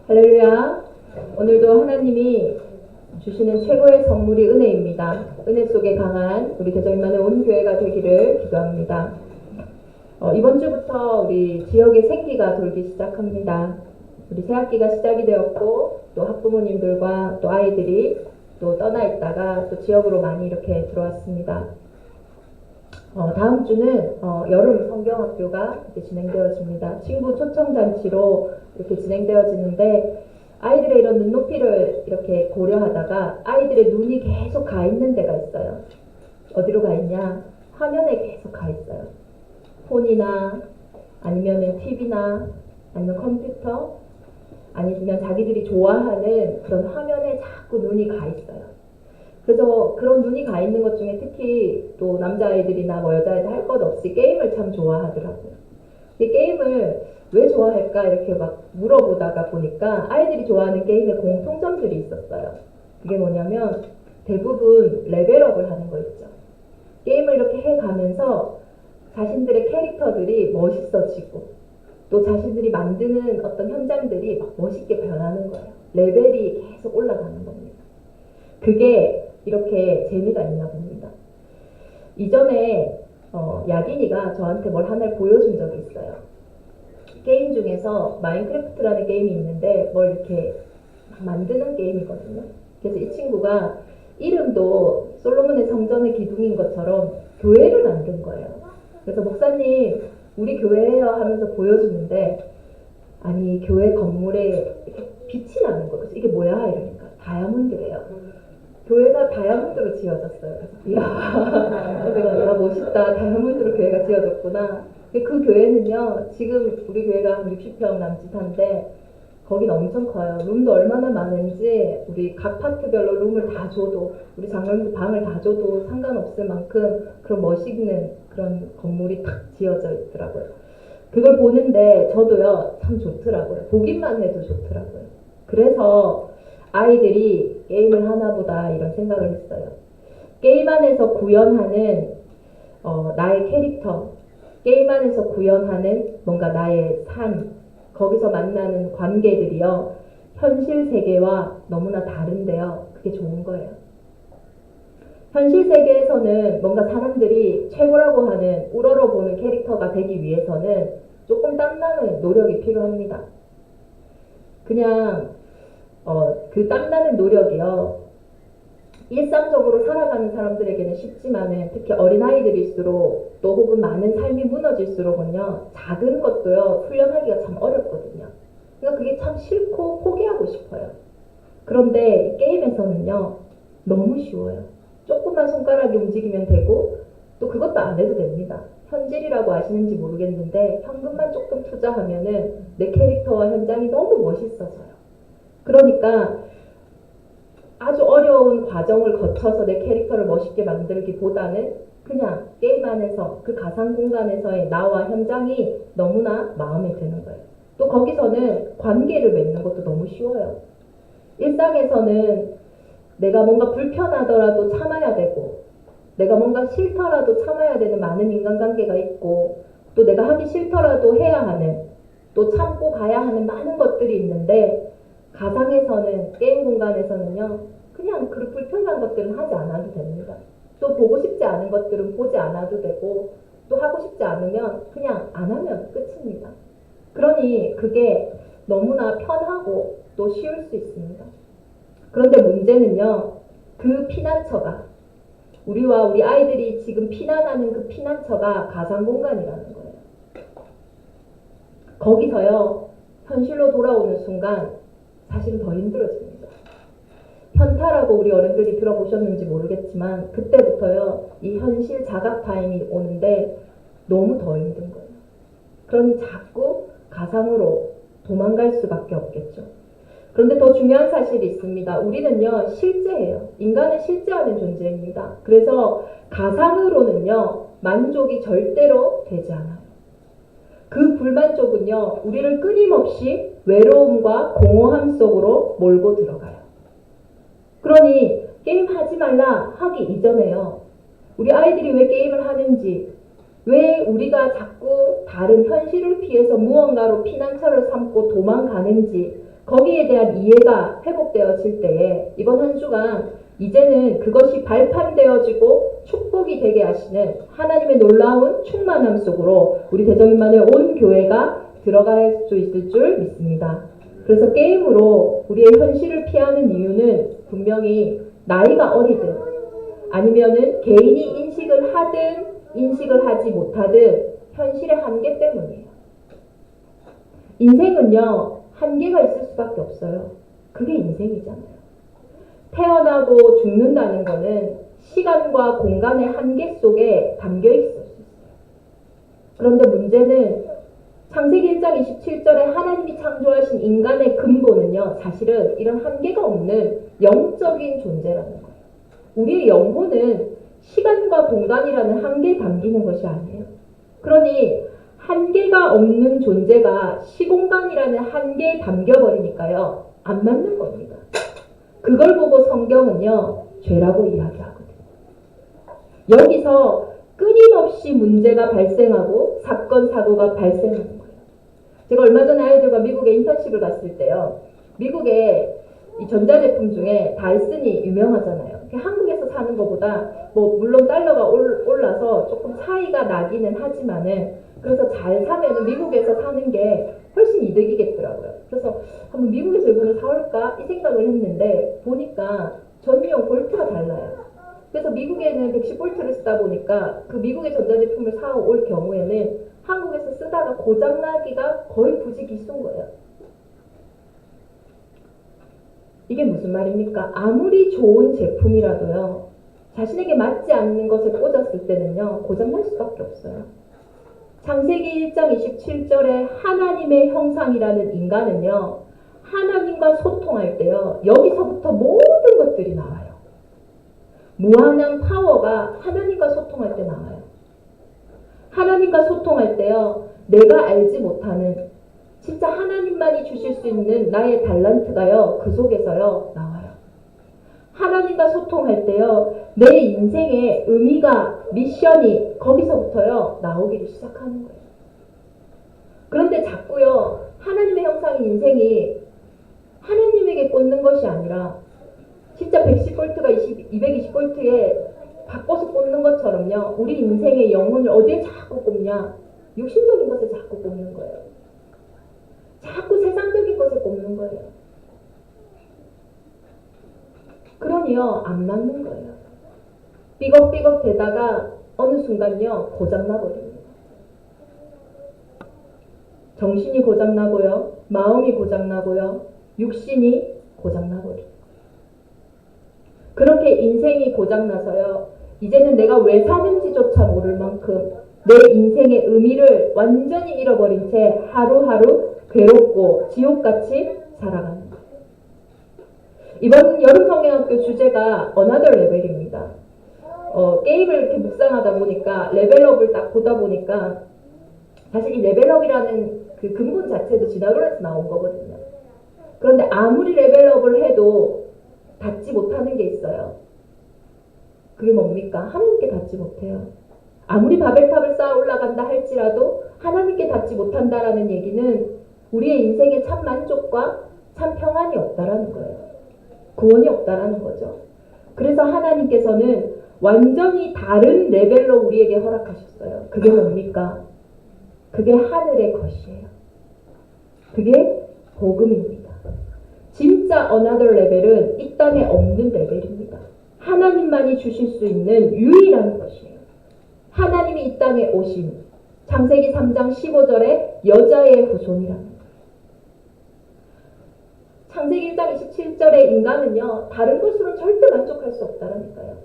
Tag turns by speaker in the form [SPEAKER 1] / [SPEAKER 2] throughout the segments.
[SPEAKER 1] 할렐루야. 오늘도 하나님이 주시는 최고의 선물이 은혜입니다. 은혜 속에 강한 우리 대전만의 온 교회가 되기를 기도합니다. 이번 주부터 우리 지역에 생기가 돌기 시작합니다. 우리 새학기가 시작이 되었고 또 학부모님들과 또 아이들이 또 떠나 있다가 또 지역으로 많이 이렇게 들어왔습니다. 다음 주는 여름 성경학교가 이렇게 진행되어집니다. 친구 초청잔치로 이렇게 진행되어지는데 아이들의 이런 눈높이를 이렇게 고려하다가 아이들의 눈이 계속 가 있는 데가 있어요. 어디로 가 있냐? 화면에 계속 가 있어요. 폰이나 아니면은 TV나 아니면 컴퓨터 아니면 자기들이 좋아하는 그런 화면에 자꾸 눈이 가 있어요. 그래서 그런 눈이 가 있는 것 중에 특히 또 남자아이들이나 뭐 여자아이들 할 것 없이 게임을 참 좋아하더라고요. 이 게임을 왜 좋아할까 이렇게 막 물어보다가 보니까 아이들이 좋아하는 게임의 공통점들이 있었어요. 그게 뭐냐면 대부분 레벨업을 하는 거 있죠. 게임을 이렇게 해가면서 자신들의 캐릭터들이 멋있어지고 또 자신들이 만드는 어떤 현장들이 막 멋있게 변하는 거예요. 레벨이 계속 올라가는 겁니다. 그게 이렇게 재미가 있나 봅니다. 이전에 야긴이가 저한테 뭘 하나를 보여준 적이 있어요. 게임 중에서 마인크래프트라는 게임이 있는데 뭘 이렇게 만드는 게임이거든요. 그래서 이 친구가 이름도 솔로몬의 성전의 기둥인 것처럼 교회를 만든 거예요. 그래서 목사님 우리 교회예요 하면서 보여주는데 아니 교회 건물에 이렇게 빛이 나는 거예요. 그래서 이게 뭐야 이러니까 다이아몬드래요. 교회가 다이아몬드로 지어졌어요. 그래서 이야, 내가 야 멋있다. 다이아몬드로 교회가 지어졌구나. 그 교회는요, 지금 우리 교회가 한 60평 남짓한데 거긴 엄청 커요. 룸도 얼마나 많은지 우리 각 파트별로 룸을 다 줘도 우리 장로님들 방을 다 줘도 상관없을 만큼 그런 멋있는 그런 건물이 탁 지어져 있더라고요. 그걸 보는데 저도요 참 좋더라고요. 보기만 해도 좋더라고요. 그래서 아이들이 게임을 하나보다 이런 생각을 했어요. 게임 안에서 구현하는 나의 캐릭터, 게임 안에서 구현하는 뭔가 나의 삶, 거기서 만나는 관계들이요. 현실 세계와 너무나 다른데요. 그게 좋은 거예요. 현실 세계에서는 뭔가 사람들이 최고라고 하는 우러러보는 캐릭터가 되기 위해서는 조금 땀나는 노력이 필요합니다. 그냥 그 땀나는 노력이요. 일상적으로 살아가는 사람들에게는 쉽지만은 특히 어린아이들일수록 또 혹은 많은 삶이 무너질수록은요. 작은 것도요. 훈련하기가 참 어렵거든요. 그러니까 그게 참 싫고 포기하고 싶어요. 그런데 게임에서는요. 너무 쉬워요. 조금만 손가락이 움직이면 되고 또 그것도 안 해도 됩니다. 현질이라고 아시는지 모르겠는데 현금만 조금 투자하면은 내 캐릭터와 현장이 너무 멋있어져요. 그러니까 아주 어려운 과정을 거쳐서 내 캐릭터를 멋있게 만들기보다는 그냥 게임 안에서 그 가상 공간에서의 나와 현장이 너무나 마음에 드는 거예요. 또 거기서는 관계를 맺는 것도 너무 쉬워요. 일상에서는 내가 뭔가 불편하더라도 참아야 되고 내가 뭔가 싫더라도 참아야 되는 많은 인간관계가 있고 또 내가 하기 싫더라도 해야 하는 또 참고 가야 하는 많은 것들이 있는데 가상에서는 게임 공간에서는요 그냥 그 불편한 것들은 하지 않아도 됩니다. 또 보고 싶지 않은 것들은 보지 않아도 되고 또 하고 싶지 않으면 그냥 안 하면 끝입니다. 그러니 그게 너무나 편하고 또 쉬울 수 있습니다. 그런데 문제는요 그 피난처가 우리와 우리 아이들이 지금 피난하는 그 피난처가 가상 공간이라는 거예요. 거기서요 현실로 돌아오는 순간 사실은 더 힘들어집니다. 현타라고 우리 어른들이 들어보셨는지 모르겠지만 그때부터요 이 현실 자각 타임이 오는데 너무 더 힘든 거예요. 그러니 자꾸 가상으로 도망갈 수밖에 없겠죠. 그런데 더 중요한 사실이 있습니다. 우리는요 실제예요. 인간은 실제하는 존재입니다. 그래서 가상으로는요 만족이 절대로 되지 않아요. 그 불만족은요 우리를 끊임없이 외로움과 공허함 속으로 몰고 들어가요. 그러니 게임 하지 말라 하기 이전에요. 우리 아이들이 왜 게임을 하는지 왜 우리가 자꾸 다른 현실을 피해서 무언가로 피난처를 삼고 도망가는지 거기에 대한 이해가 회복되어질 때에 이번 한 주간 이제는 그것이 발판되어지고 축복이 되게 하시는 하나님의 놀라운 충만함 속으로 우리 대정인만의 온 교회가 들어갈 수 있을 줄 믿습니다. 그래서 게임으로 우리의 현실을 피하는 이유는 분명히 나이가 어리든 아니면은 개인이 인식을 하든 인식을 하지 못하든 현실의 한계 때문이에요. 인생은요, 한계가 있을 수밖에 없어요. 그게 인생이잖아요. 태어나고 죽는다는 거는 시간과 공간의 한계 속에 담겨 있을 수 있어요. 그런데 문제는 창세기 1장 27절에 하나님이 창조하신 인간의 근본은요, 사실은 이런 한계가 없는 영적인 존재라는 거예요. 우리의 영혼은 시간과 공간이라는 한계에 담기는 것이 아니에요. 그러니 한계가 없는 존재가 시공간이라는 한계에 담겨버리니까요, 안 맞는 겁니다. 그걸 보고 성경은요, 죄라고 이야기하거든요. 여기서 끊임없이 문제가 발생하고 사건, 사고가 발생하는 거예요. 제가 얼마 전에 아이들과 미국에 인턴십을 갔을 때요, 미국에 이 전자제품 중에 다이슨이 유명하잖아요. 한국에서 사는 것보다 뭐 물론 달러가 올라서 조금 차이가 나기는 하지만은 그래서 잘 사면은 미국에서 사는 게 훨씬 이득이겠더라고요. 그래서 한번 미국에서 이번에 사올까 이 생각을 했는데 보니까 전용 볼트가 달라요. 그래서 미국에는 110볼트를 쓰다 보니까 그 미국의 전자제품을 사올 경우에는 한국에서 쓰다가 고장나기가 거의 부지기수인 거예요. 이게 무슨 말입니까? 아무리 좋은 제품이라도요, 자신에게 맞지 않는 것에 꽂았을 때는요, 고장날 수밖에 없어요. 창세기 1장 27절에 하나님의 형상이라는 인간은요, 하나님과 소통할 때요, 여기서부터 모든 것들이 나와요. 무한한 파워가 하나님과 소통할 때 나와요. 하나님과 소통할 때요, 내가 알지 못하는 진짜 하나님만이 주실 수 있는 나의 달란트가요, 그 속에서요, 나와요. 하나님과 소통할 때요, 내 인생의 의미가, 미션이 거기서부터요, 나오기를 시작하는 거예요. 그런데 자꾸요, 하나님의 형상인 인생이 하나님에게 꽂는 것이 아니라 진짜 110볼트가 220볼트에 바꿔서 꽂는 것처럼요, 우리 인생의 영혼을 어디에 자꾸 꼽냐? 육신적인 것에 자꾸 꼽는 거예요. 자꾸 세상적인 것에 꼽는 거예요. 그러니요, 안 맞는 거예요. 삐걱삐걱 대다가 어느 순간요, 고장나버립니다. 정신이 고장나고요, 마음이 고장나고요, 육신이 고장나버립니다. 그렇게 인생이 고장나서요, 이제는 내가 왜 사는지조차 모를 만큼 내 인생의 의미를 완전히 잃어버린 채 하루하루 괴롭고 지옥같이 살아가는 거예요. 이번 여름 성경학교 주제가 Another Level입니다. 게임을 이렇게 묵상하다 보니까 레벨업을 딱 보다 보니까 사실 이 레벨업이라는 그 근본 자체도 진화론에서 나온 거거든요. 그런데 아무리 레벨업을 해도 닿지 못하는 게 있어요. 그게 뭡니까? 하나님께 닿지 못해요. 아무리 바벨탑을 쌓아 올라간다 할지라도 하나님께 닿지 못한다라는 얘기는 우리의 인생에 참 만족과 참 평안이 없다라는 거예요. 구원이 없다라는 거죠. 그래서 하나님께서는 완전히 다른 레벨로 우리에게 허락하셨어요. 그게 뭡니까? 그게 하늘의 것이에요. 그게 복음입니다. 진짜 Another 레벨은 이 땅에 없는 레벨입니다. 하나님만이 주실 수 있는 유일한 것이에요. 하나님이 이 땅에 오신 창세기 3장 15절에 여자의 후손이라는 거예요. 창세기 1장 27절에 인간은요, 다른 것으로는 절대 만족할 수 없다라니까요.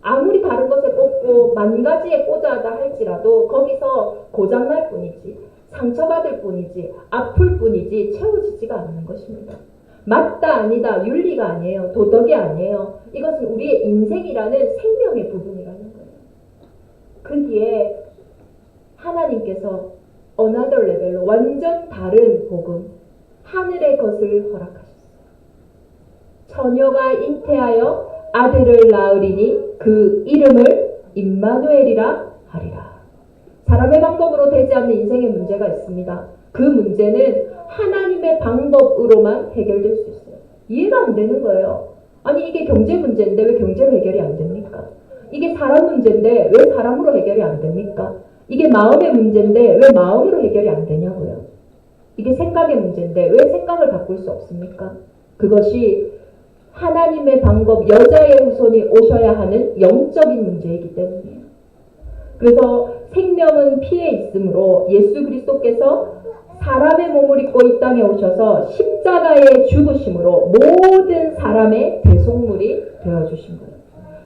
[SPEAKER 1] 아무리 다른 것에 꽂고 만 가지에 꽂아다 할지라도 거기서 고장날 뿐이지, 상처받을 뿐이지, 아플 뿐이지 채워지지가 않는 것입니다. 맞다 아니다 윤리가 아니에요. 도덕이 아니에요. 이것은 우리의 인생이라는 생명의 부분이라는 거예요. 거기에 하나님께서 Another 레벨로 완전 다른 복음, 하늘의 것을 허락하셨어요. 처녀가 잉태하여 아들을 낳으리니 그 이름을 임마누엘이라 하리라. 사람의 방법으로 되지 않는 인생의 문제가 있습니다. 그 문제는 하나님의 방법으로만 해결될 수 있어요. 이해가 안 되는 거예요. 아니 이게 경제 문제인데 왜 경제로 해결이 안 됩니까? 이게 사람 문제인데 왜 사람으로 해결이 안 됩니까? 이게 마음의 문제인데 왜 마음으로 해결이 안 되냐고요. 이게 생각의 문제인데 왜 생각을 바꿀 수 없습니까? 그것이 하나님의 방법, 여자의 후손이 오셔야 하는 영적인 문제이기 때문이에요. 그래서 생명은 피에 있으므로 예수 그리스도께서 사람의 몸을 입고 이 땅에 오셔서 십자가에 죽으심으로 모든 사람의 대속물이 되어주신 거예요.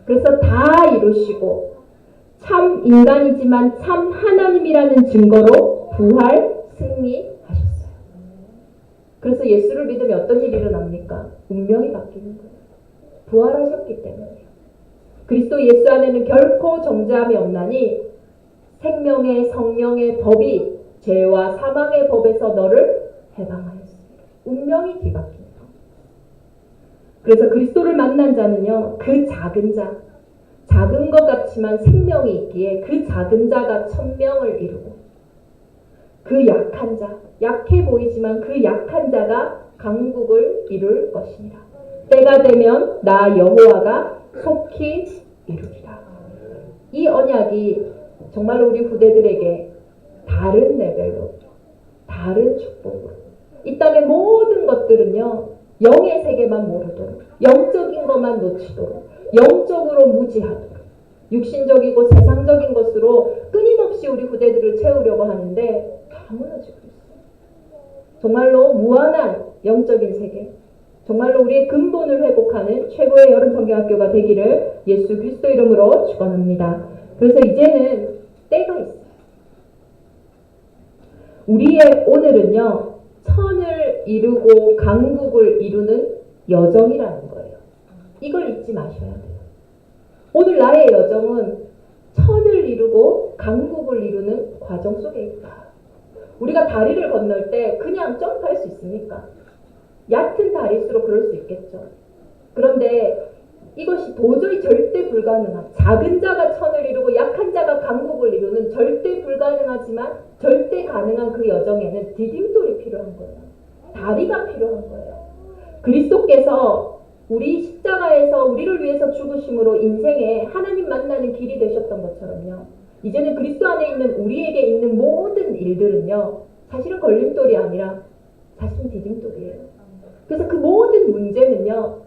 [SPEAKER 1] 그래서 다 이루시고 참 인간이지만 참 하나님이라는 증거로 부활, 승리하셨어요. 그래서 예수를 믿으면 어떤 일이 일어납니까? 운명이 바뀌는 거예요. 부활하셨기 때문이에요. 그리스도 예수 안에는 결코 정죄함이 없나니 생명의 성령의 법이 죄와 사망의 법에서 너를 해방하였습니다. 운명이 뒤바뀝니다. 그래서 그리스도를 만난 자는요, 그 작은 자, 작은 것 같지만 생명이 있기에 그 작은 자가 천명을 이루고 그 약한 자, 약해 보이지만 그 약한 자가 강국을 이룰 것이니라. 때가 되면 나 여호와가 속히 이루리라. 이 언약이 정말로 우리 후대들에게 다른 레벨로, 다른 축복으로 이 땅의 모든 것들은요, 영의 세계만 모르도록, 영적인 것만 놓치도록, 영적으로 무지하도록, 육신적이고 세상적인 것으로 끊임없이 우리 후대들을 채우려고 하는데 다 무너지고 있어요. 정말로 무한한 영적인 세계, 정말로 우리의 근본을 회복하는 최고의 여름 성경학교가 되기를 예수 그리스도 이름으로 축원합니다. 그래서 이제는 때가 있어요. 우리의 오늘은요, 천을 이루고 강국을 이루는 여정이라는 거예요. 이걸 잊지 마셔야 돼요. 오늘 나의 여정은 천을 이루고 강국을 이루는 과정 속에 있다. 우리가 다리를 건널 때 그냥 점프할 수 있습니까? 얕은 다리일수록 그럴 수 있겠죠. 그런데 이것이 도저히 절대 불가능한, 작은 자가 천을 이루고 약한 자가 강국을 이루는 절대 불가능하지만 절대 가능한 그 여정에는 디딤돌이 필요한 거예요. 다리가 필요한 거예요. 그리스도께서 우리 십자가에서 우리를 위해서 죽으심으로 인생에 하나님 만나는 길이 되셨던 것처럼요, 이제는 그리스도 안에 있는 우리에게 있는 모든 일들은요, 사실은 걸림돌이 아니라 사실은 디딤돌이에요. 그래서 그 모든 문제는요,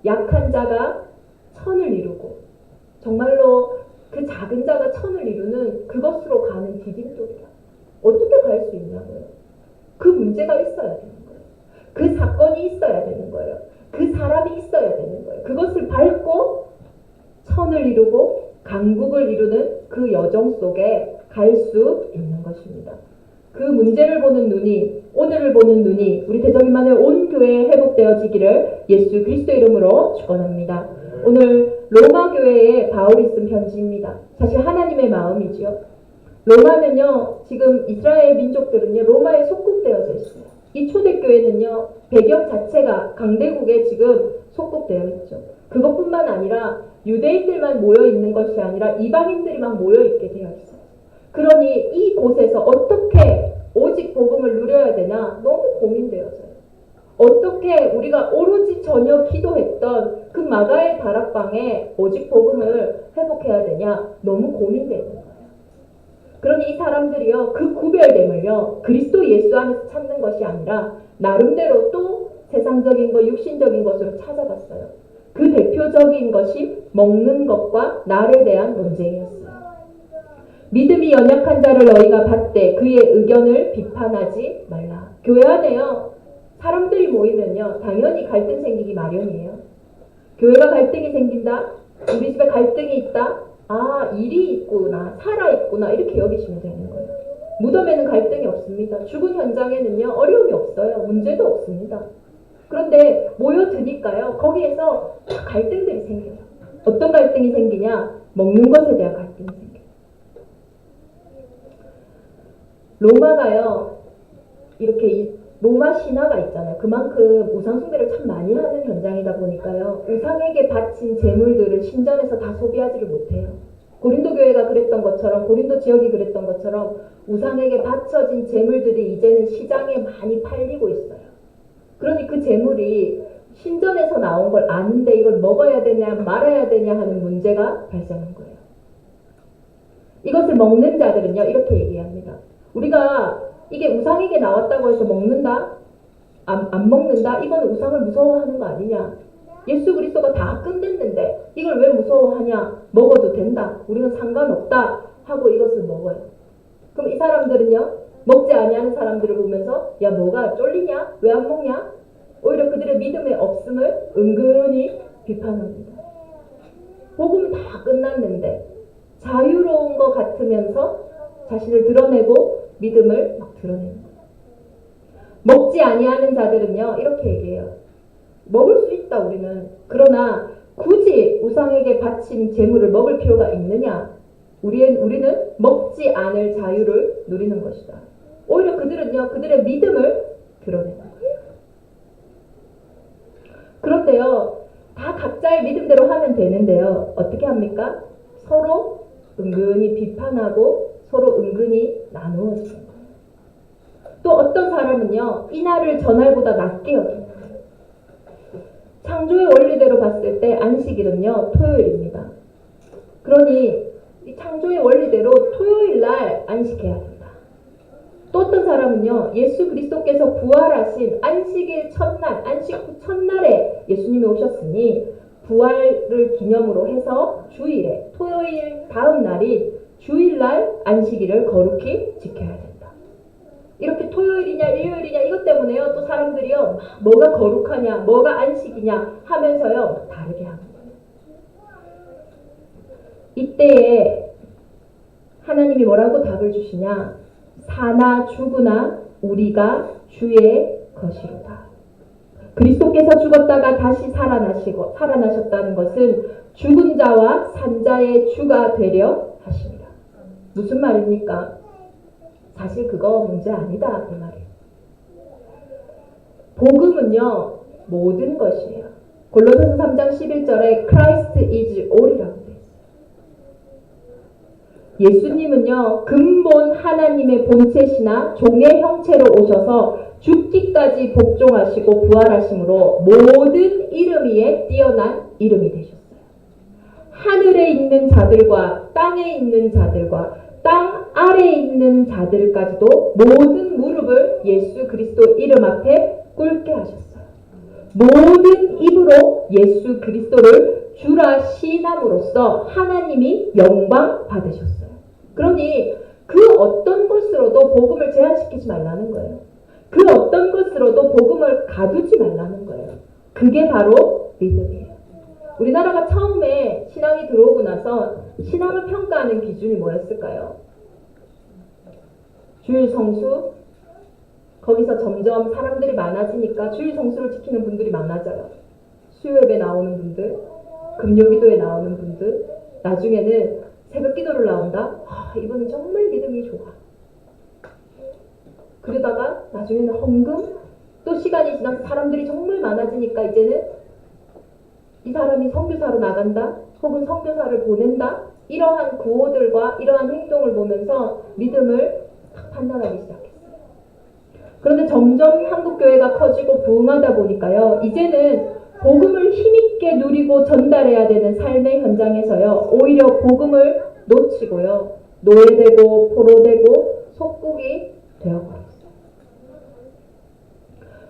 [SPEAKER 1] 약한 자가 천을 이루고 정말로 그 작은 자가 천을 이루는 그것으로 가는 디딤돌이야. 어떻게 갈 수 있냐고요. 그 문제가 있어야 되는 거예요. 그 사건이 있어야 되는 거예요. 그 사람이 있어야 되는 거예요. 그것을 밟고 천을 이루고 강국을 이루는 그 여정 속에 갈 수 있는 것입니다. 그 문제를 보는 눈이, 오늘을 보는 눈이 우리 대적임만의 온 교회에 회복되어지기를 예수 그리스도 이름으로 축원합니다. 오늘 로마 교회에 바울이 쓴 편지입니다. 사실 하나님의 마음이지요. 로마는요, 지금 이스라엘 민족들은요, 로마에 속국되어져 있어요. 이 초대교회는요, 배경 자체가 강대국에 지금 속국되어 있죠. 그것뿐만 아니라 유대인들만 모여 있는 것이 아니라 이방인들이 막 모여 있게 되어 있어요. 그러니 이곳에서 어떻게 오직 복음을 누려야 되냐 너무 고민되어져요. 어떻게 우리가 오로지 전혀 기도했던 그 마가의 다락방에 오직 복음을 회복해야 되냐 너무 고민되는 거예요. 그러니 이 사람들이요, 그 구별됨을요, 그리스도 예수 안에서 찾는 것이 아니라 나름대로 또 세상적인 것, 육신적인 것으로 찾아봤어요. 그 대표적인 것이 먹는 것과 날에 대한 논쟁이었어요. 믿음이 연약한 자를 너희가 받되 그의 의견을 비판하지 말라. 교회 안에요, 사람들이 모이면요, 당연히 갈등 생기기 마련이에요. 교회가 갈등이 생긴다? 우리 집에 갈등이 있다? 아, 일이 있구나, 살아있구나, 이렇게 여기시면 되는 거예요. 무덤에는 갈등이 없습니다. 죽은 현장에는요, 어려움이 없어요. 문제도 없습니다. 그런데 모여드니까요, 거기에서 갈등들이 생겨요. 어떤 갈등이 생기냐? 먹는 것에 대한 갈등이 생겨요. 로마가요, 이렇게 로마 신화가 있잖아요. 그만큼 우상숭배를 참 많이 하는 현장이다 보니까요, 우상에게 바친 재물들을 신전에서 다 소비하지를 못해요. 고린도 교회가 그랬던 것처럼, 고린도 지역이 그랬던 것처럼 우상에게 바쳐진 재물들이 이제는 시장에 많이 팔리고 있어요. 그러니 그 재물이 신전에서 나온 걸 아는데 이걸 먹어야 되냐 말아야 되냐 하는 문제가 발생한 거예요. 이것을 먹는 자들은요, 이렇게 얘기합니다. 우리가 이게 우상에게 나왔다고 해서 먹는다? 안 먹는다? 이건 우상을 무서워하는 거 아니냐? 예수 그리스도가 다 끝냈는데 이걸 왜 무서워하냐? 먹어도 된다. 우리는 상관없다. 하고 이것을 먹어요. 그럼 이 사람들은요, 먹지 아니하는 사람들을 보면서 야, 뭐가 쫄리냐? 왜 안 먹냐? 오히려 그들의 믿음의 없음을 은근히 비판합니다. 복음은 다 끝났는데 자유로운 것 같으면서 자신을 드러내고 믿음을 막 드러내는 거예요. 먹지 아니하는 자들은요, 이렇게 얘기해요. 먹을 수 있다 우리는. 그러나 굳이 우상에게 바친 재물을 먹을 필요가 있느냐? 우리는 먹지 않을 자유를 누리는 것이다. 오히려 그들은요, 그들의 믿음을 드러내는 거예요. 그런데요, 다 각자의 믿음대로 하면 되는데요, 어떻게 합니까? 서로 은근히 비판하고 서로 은근히 나누어지는 거예요. 또 어떤 사람은요, 이날을 전날보다 낮게 여깁니다. 창조의 원리대로 봤을 때 안식일은요, 토요일입니다. 그러니 이 창조의 원리대로 토요일 날 안식해야 된다. 또 어떤 사람은요, 예수 그리스도께서 부활하신 안식일 첫날, 안식 후 첫날에 예수님이 오셨으니 부활을 기념으로 해서 주일에, 토요일 다음 날인 주일날 안식일을 거룩히 지켜야 된다. 이렇게 토요일이냐 일요일이냐 이것 때문에요, 또 사람들이요, 뭐가 거룩하냐 뭐가 안식이냐 하면서요 다르게 하는 거예요. 이때에 하나님이 뭐라고 답을 주시냐? 사나 죽으나 우리가 주의 것이로다. 그리스도께서 죽었다가 다시 살아나셨다는 것은 죽은 자와 산 자의 주가 되려 하십니다. 무슨 말입니까? 사실 그거 문제 아니다 이 말이에요. 복음은요, 모든 것이에요. 골로새서 3장 11절에 Christ is all이라고 되어 있어요. 예수님은요, 근본 하나님의 본체시나 종의 형체로 오셔서 죽기까지 복종하시고 부활하심으로 모든 이름 위에 뛰어난 이름이 되셨어요. 하늘에 있는 자들과 땅에 있는 자들과 땅 아래에 있는 자들까지도 모든 무릎을 예수 그리스도 이름 앞에 꿇게 하셨어요. 모든 입으로 예수 그리스도를 주라 시인함으로써 하나님이 영광 받으셨어요. 그러니 그 어떤 것으로도 복음을 제한시키지 말라는 거예요. 그 어떤 것으로도 복음을 가두지 말라는 거예요. 그게 바로 믿음이에요. 우리나라가 처음에 신앙이 들어오고 나서 신앙을 평가하는 기준이 뭐였을까요? 주일 성수? 거기서 점점 사람들이 많아지니까 주일 성수를 지키는 분들이 많아져요. 수요예배 나오는 분들, 금요기도에 나오는 분들, 나중에는 새벽 기도를 나온다? 이분은 정말 믿음이 좋아. 그러다가 나중에는 헌금? 또 시간이 지나서 사람들이 정말 많아지니까 이제는 이 사람이 선교사로 나간다? 혹은 선교사를 보낸다? 이러한 구호들과 이러한 행동을 보면서 믿음을 딱 판단하기 시작했어요. 그런데 점점 한국교회가 커지고 부흥하다 보니까요, 이제는 복음을 힘있게 누리고 전달해야 되는 삶의 현장에서요, 오히려 복음을 놓치고요, 노예되고 포로되고 속국이 되어버렸어요.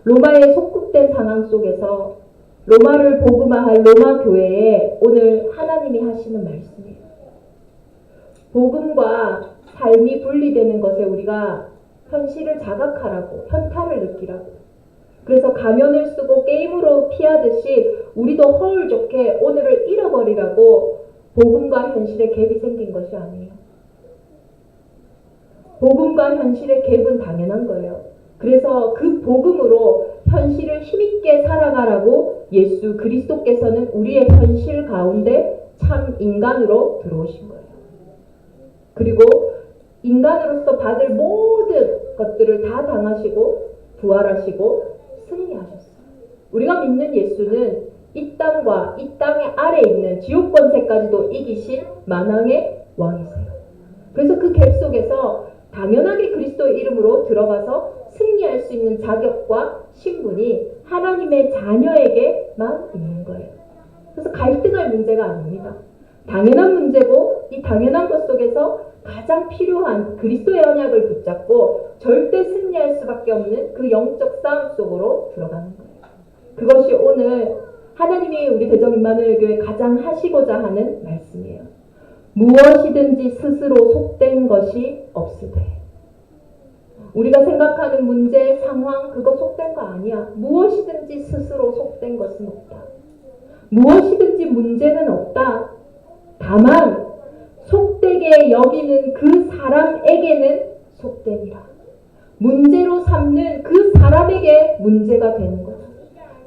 [SPEAKER 1] 로마에 속국된 상황 속에서 로마를 복음화할 로마 교회에 오늘 하나님이 하시는 말씀이에요. 복음과 삶이 분리되는 것에 우리가 현실을 자각하라고, 현타를 느끼라고. 그래서 가면을 쓰고 게임으로 피하듯이 우리도 허울 좋게 오늘을 잃어버리라고 복음과 현실의 갭이 생긴 것이 아니에요. 복음과 현실의 갭은 당연한 거예요. 그래서 그 복음으로 현실을 힘있게 살아가라고 예수 그리스도께서는 우리의 현실 가운데 참 인간으로 들어오신 거예요. 그리고 인간으로서 받을 모든 것들을 다 당하시고 부활하시고 승리하셨어요. 우리가 믿는 예수는 이 땅과 이 땅의 아래에 있는 지옥 권세까지도 이기신 만왕의 왕이세요. 그래서 그 갭 속에서 당연하게 그리스도의 이름으로 들어가서 승리할 수 있는 자격과 신분이 하나님의 자녀에게만 있는 거예요. 그래서 갈등할 문제가 아닙니다. 당연한 문제고 이 당연한 것 속에서 가장 필요한 그리스도의 언약을 붙잡고 절대 승리할 수밖에 없는 그 영적 싸움 속으로 들어가는 거예요. 그것이 오늘 하나님이 우리 대적 임마누엘 교회 가장 하시고자 하는 말씀이에요. 무엇이든지 스스로 속된 것이 없으되. 우리가 생각하는 문제, 상황, 그거 속된 거 아니야. 무엇이든지 스스로 속된 것은 없다. 무엇이든지 문제는 없다. 다만 속되게 여기는 그 사람에게는 속되니라. 문제로 삼는 그 사람에게 문제가 되는 거다.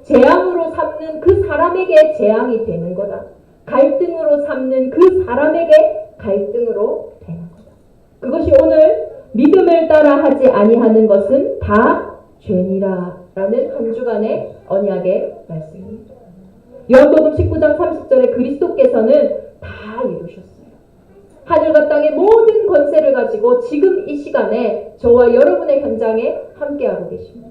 [SPEAKER 1] 재앙으로 삼는 그 사람에게 재앙이 되는 거다. 갈등으로 삼는 그 사람에게 갈등으로 되는 거다. 그것이 오늘 믿음을 따라 하지 아니하는 것은 다 죄니라 라는 한 주간의 언약의 말씀입니다. 요한복음 19장 30절에 그리스도께서는 다 이루셨어요. 하늘과 땅의 모든 권세를 가지고 지금 이 시간에 저와 여러분의 현장에 함께하고 계십니다.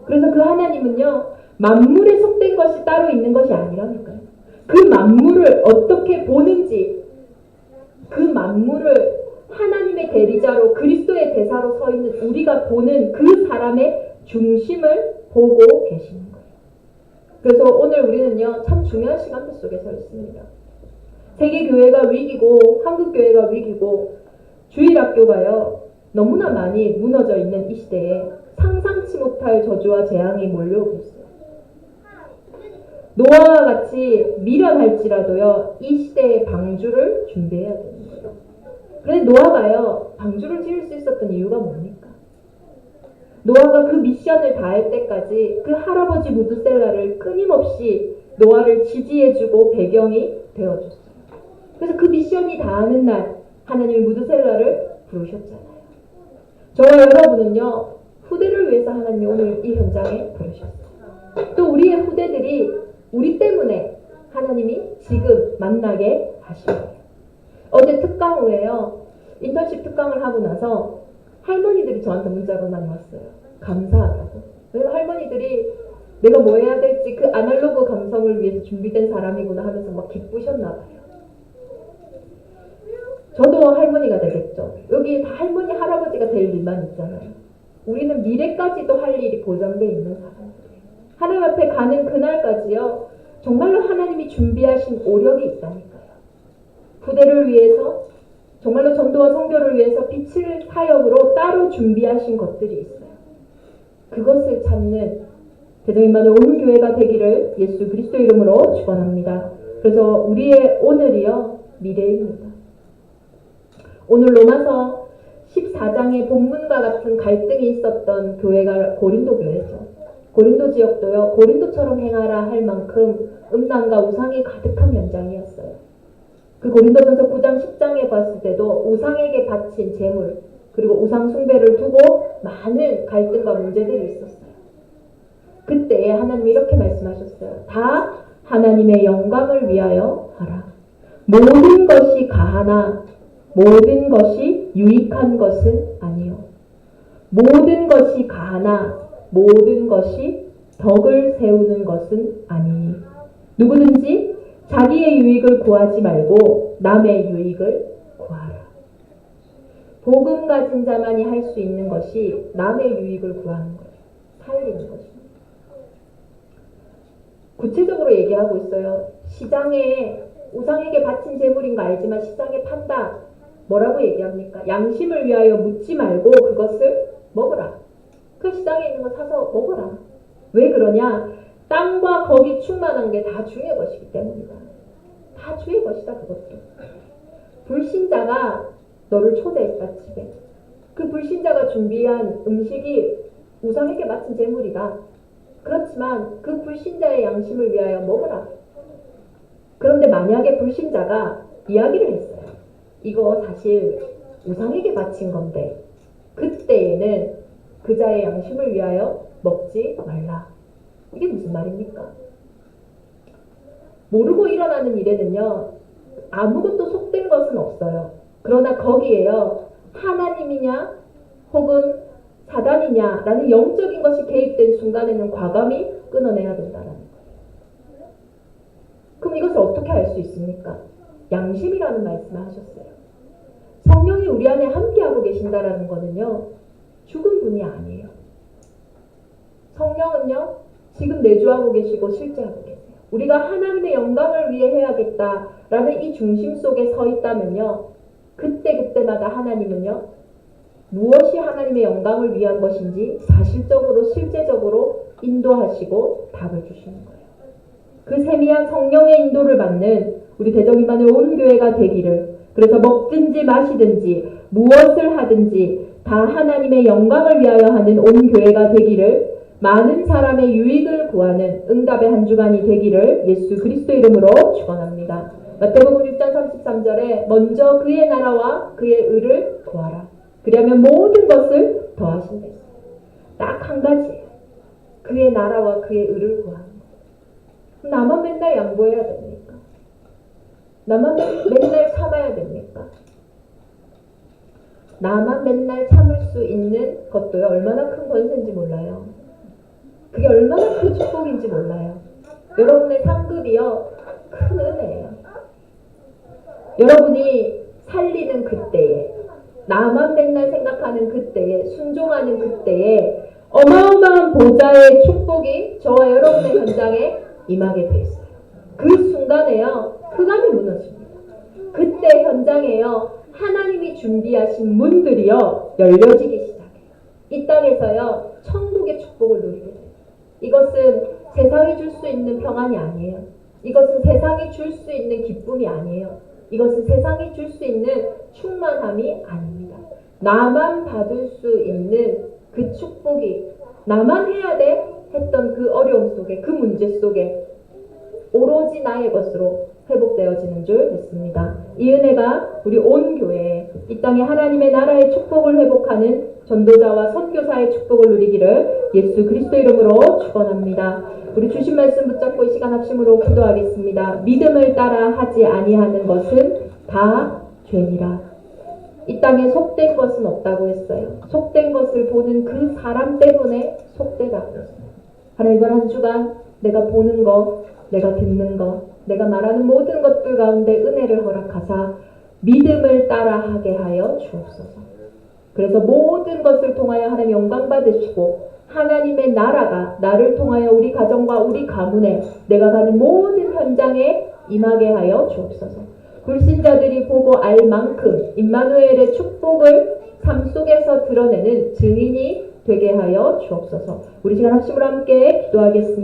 [SPEAKER 1] 그래서 그 하나님은요, 만물에 속된 것이 따로 있는 것이 아니라니까요. 그 만물을 어떻게 보는지, 그 만물을 하나님의 대리자로 그리스도의 대사로 서 있는 우리가 보는 그 사람의 중심을 보고 계시는 거예요. 그래서 오늘 우리는요, 참 중요한 시간들 속에 서 있습니다. 세계교회가 위기고 한국교회가 위기고 주일학교가요 너무나 많이 무너져 있는 이 시대에 상상치 못할 저주와 재앙이 몰려오고 있어요. 노아와 같이 미련할지라도요 이 시대의 방주를 준비해야 되는 거예요. 그런데 노아가요 방주를 지을 수 있었던 이유가 뭡니까? 노아가 그 미션을 다할 때까지 그 할아버지 무드셀라를 끊임없이 노아를 지지해주고 배경이 되어줬어요. 그래서 그 미션이 다하는 날 하나님이 무드셀라를 부르셨잖아요. 저와 여러분은요 후대를 위해서 하나님이 오늘 이 현장에 부르셨어요. 또 우리의 후대들이 우리 때문에 하나님이 지금 만나게 하시는 거예요. 어제 특강 후에요 인턴십 특강을 하고 나서 할머니들이 저한테 문자가 많이 왔어요. 감사하다고. 왜냐면 할머니들이 내가 뭐 해야 될지 그 아날로그 감성을 위해서 준비된 사람이구나 하면서 막 기쁘셨나 봐요. 저도 할머니가 되겠죠. 여기 다 할머니, 할아버지가 될 일만 있잖아요. 우리는 미래까지도 할 일이 보장되어 있는 사람들이에요. 하나님 앞에 가는 그날까지요. 정말로 하나님이 준비하신 오력이 있다니까요. 부대를 위해서 정말로 전도와 선교를 위해서 빛을 사역으로 따로 준비하신 것들이 있어요. 그것을 찾는 대적임마누엘 온 교회가 되기를 예수 그리스도 이름으로 축원합니다. 그래서 우리의 오늘이요 미래입니다. 오늘 로마서 14장의 본문과 같은 갈등이 있었던 교회가 고린도 교회죠. 고린도 지역도요 고린도처럼 행하라 할 만큼 음란과 우상이 가득한 현장이었어요. 그 고린도전서 9장 10장에 봤을 때도 우상에게 바친 재물 그리고 우상 숭배를 두고 많은 갈등과 문제들이 있었어요. 그때 하나님이 이렇게 말씀하셨어요. 다 하나님의 영광을 위하여 하라. 모든 것이 가하나 모든 것이 유익한 것은 아니요. 모든 것이 가하나 모든 것이 덕을 세우는 것은 아니니 누구든지 자기의 유익을 구하지 말고 남의 유익을 구하라. 복음 가진 자만이 할 수 있는 것이 남의 유익을 구하는 거예요. 살리는 것입니다. 구체적으로 얘기하고 있어요. 시장에 우상에게 바친 재물인 거 알지만 시장에 판다. 뭐라고 얘기합니까? 양심을 위하여 묻지 말고 그것을 먹으라. 그 시장에 있는 거 사서 먹어라. 왜 그러냐? 땅과 거기 충만한 게 다 주의 것이기 때문이다. 다 주의 것이다 그것도. 불신자가 너를 초대했다 집에. 그 불신자가 준비한 음식이 우상에게 바친 재물이다. 그렇지만 그 불신자의 양심을 위하여 먹으라. 그런데 만약에 불신자가 이야기를 했어요. 이거 사실 우상에게 바친 건데 그때에는 그 자의 양심을 위하여 먹지 말라. 이게 무슨 말입니까? 모르고 일어나는 일에는요, 아무것도 속된 것은 없어요. 그러나 거기에요, 하나님이냐 혹은 사단이냐라는 영적인 것이 개입된 순간에는 과감히 끊어내야 된다는 거예요. 그럼 이것을 어떻게 알 수 있습니까? 양심이라는 말씀을 하셨어요. 성령이 우리 안에 함께하고 계신다라는 거는요, 죽은 분이 아니에요. 성령은요, 지금 내주하고 계시고 실제하고 계세요. 우리가 하나님의 영광을 위해 해야겠다라는 이 중심 속에 서 있다면요, 그때마다 하나님은요, 무엇이 하나님의 영광을 위한 것인지 사실적으로 실제적으로 인도하시고 답을 주시는 거예요. 그 세미한 성령의 인도를 받는 우리 대적임만의 온 교회가 되기를, 그래서 먹든지 마시든지 무엇을 하든지 다 하나님의 영광을 위하여 하는 온 교회가 되기를, 많은 사람의 유익을 구하는 응답의 한 주간이 되기를 예수 그리스도 이름으로 축원합니다. 마태복음 6장 33절에 먼저 그의 나라와 그의 의를 구하라. 그리하면 모든 것을 더하신다. 딱 한 가지예요. 그의 나라와 그의 의를 구하는 거. 나만 맨날 양보해야 됩니까? 나만 맨날 참아야 됩니까? 나만 맨날 참을 수 있는 것도요, 얼마나 큰 권세인지 몰라요. 그게 얼마나 큰 축복인지 몰라요. 여러분의 상급이요, 큰 은혜예요. 여러분이 살리는 그때에, 나만 맨날 생각하는 그때에, 순종하는 그때에 어마어마한 보좌의 축복이 저와 여러분의 현장에 임하게 돼 있어요. 그 순간에요, 흑암이 무너집니다. 그때 현장에요, 하나님이 준비하신 문들이요, 열려지기 시작해요. 이 땅에서요, 천국의 축복을 누리게 돼요. 이것은 세상이 줄 수 있는 평안이 아니에요. 이것은 세상이 줄 수 있는 기쁨이 아니에요. 이것은 세상이 줄 수 있는 충만함이 아닙니다. 나만 받을 수 있는 그 축복이, 나만 해야 돼 했던 그 어려움 속에, 그 문제 속에 오로지 나의 것으로 회복되어지는 줄 믿습니다. 이 은혜가 우리 온 교회에, 이 땅에 하나님의 나라의 축복을 회복하는 전도자와 선교사의 축복을 누리기를 예수 그리스도 이름으로 축원합니다. 우리 주신 말씀 붙잡고 이 시간 합심으로 기도하겠습니다. 믿음을 따라 하지 아니하는 것은 다 죄니라. 이 땅에 속된 것은 없다고 했어요. 속된 것을 보는 그 사람 때문에 속되다고 했어요. 하나님, 이번 한 주간 내가 보는 거, 내가 듣는 거, 내가 말하는 모든 것들 가운데 은혜를 허락하사 믿음을 따라하게 하여 주옵소서. 그래서 모든 것을 통하여 하나님 영광 받으시고, 하나님의 나라가 나를 통하여 우리 가정과 우리 가문에, 내가 가는 모든 현장에 임하게 하여 주옵소서. 불신자들이 보고 알 만큼 임마누엘의 축복을 삶 속에서 드러내는 증인이 되게 하여 주옵소서. 우리 시간 합심으로 함께 기도하겠습니다.